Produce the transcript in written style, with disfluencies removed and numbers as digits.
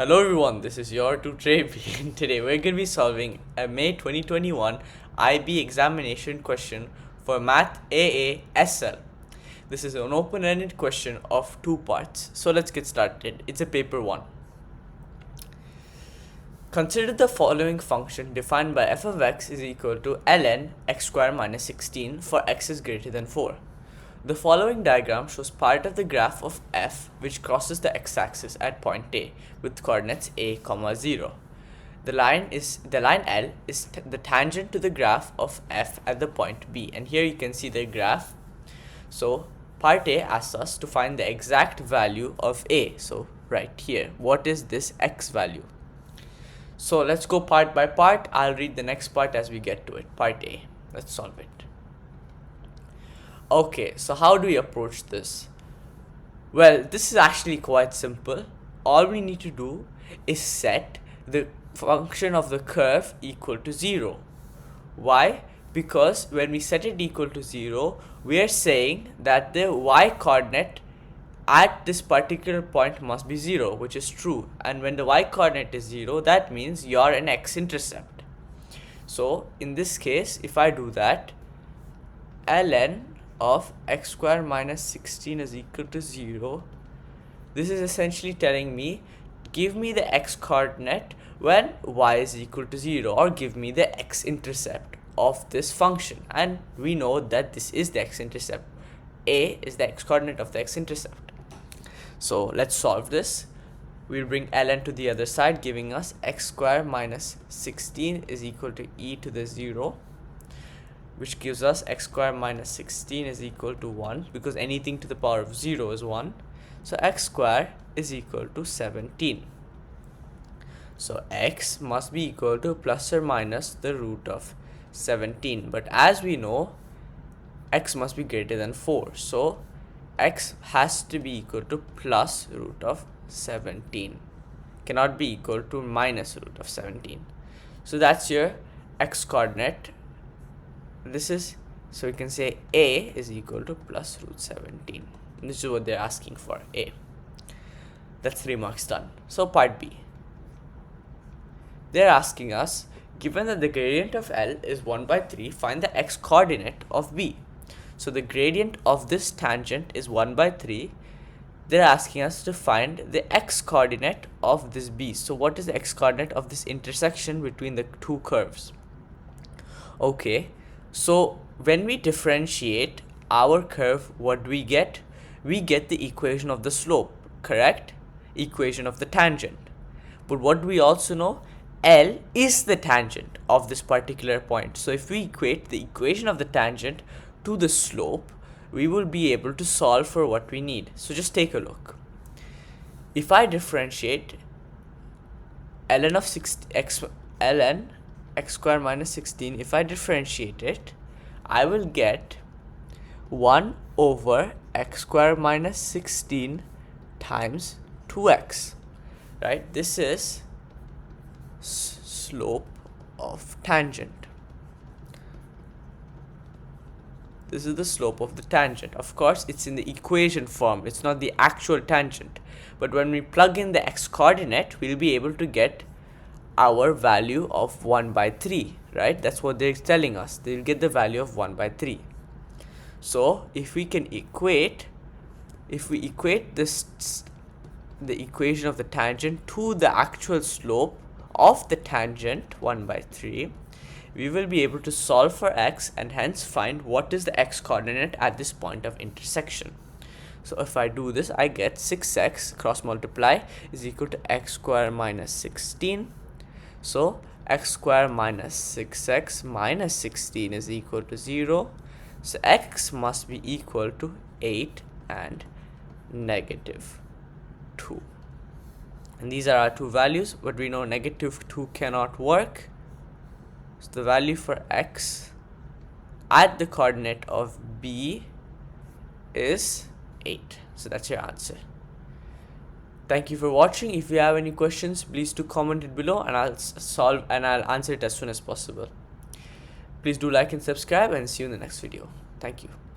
Hello everyone, this is your tutor AB and today we're going to be solving a May 2021 IB examination question for Math AA-SL. This is an open-ended question of 2 parts. So let's get started. It's a paper 1. Consider the following function defined by f of x is equal to ln x square minus 16 for x is greater than 4. The following diagram shows part of the graph of f which crosses the x-axis at point A with coordinates a, 0. The line L is the tangent to the graph of f at the point B, and here you can see the graph. So part A asks us to find the exact value of A. So right here, what is this x value? So let's go part by part. I'll read the next part as we get to it. Part A. Let's solve it. Okay, so how do we approach this? Well, this is actually quite simple. All we need to do is set the function of the curve equal to 0. Why? Because when we set it equal to 0, we are saying that the y coordinate at this particular point must be 0, which is true. And when the y coordinate is 0, that means you're an x-intercept. So in this case, if I do that, ln of x square minus 16 is equal to 0. This is essentially telling me, give me the x coordinate when y is equal to 0, or give me the x-intercept of this function. And we know that this is the x-intercept. A is the x-coordinate of the x-intercept. So let's solve this. We'll bring ln to the other side, giving us x square minus 16 is equal to e to the 0, which gives us x square minus 16 is equal to 1, because anything to the power of 0 is 1. So x square is equal to 17. So x must be equal to plus or minus the root of 17. But as we know, x must be greater than 4. So x has to be equal to plus root of 17. Cannot be equal to minus root of 17. So that's your x coordinate. This is, so we can say a is equal to plus root 17. And this is what they're asking for, a. That's 3 marks done. So part B. They're asking us, given that the gradient of L is 1 by 3, find the x coordinate of B. So the gradient of this tangent is 1 by 3. They're asking us to find the x coordinate of this B. So what is the x coordinate of this intersection between the two curves? Okay. So when we differentiate our curve, what do we get? We get the equation of the slope, correct? Equation of the tangent. But what do we also know? L is the tangent of this particular point. So if we equate the equation of the tangent to the slope, we will be able to solve for what we need. So just take a look. If I differentiate ln of ln x square minus 16, if I differentiate it, I will get 1 over x square minus 16 times 2x, right? This is slope of tangent. This is the slope of the tangent. Of course, it's in the equation form. It's not the actual tangent. But when we plug in the x coordinate, we'll be able to get our value of 1 by 3, right? That's what they're telling us. They'll get the value of 1 by 3. So if we equate this, the equation of the tangent to the actual slope of the tangent 1 by 3, we will be able to solve for x and hence find what is the x coordinate at this point of intersection. So if I do this, I get 6x cross multiply is equal to x square minus 16. So x square minus 6x minus 16 is equal to 0. So x must be equal to 8 and negative 2. And these are our two values, but we know negative 2 cannot work. So the value for x at the coordinate of B is 8. So that's your answer. Thank you for watching. If you have any questions, please do comment it below and I'll answer it as soon as possible. Please do like and subscribe, and see you in the next video. Thank you.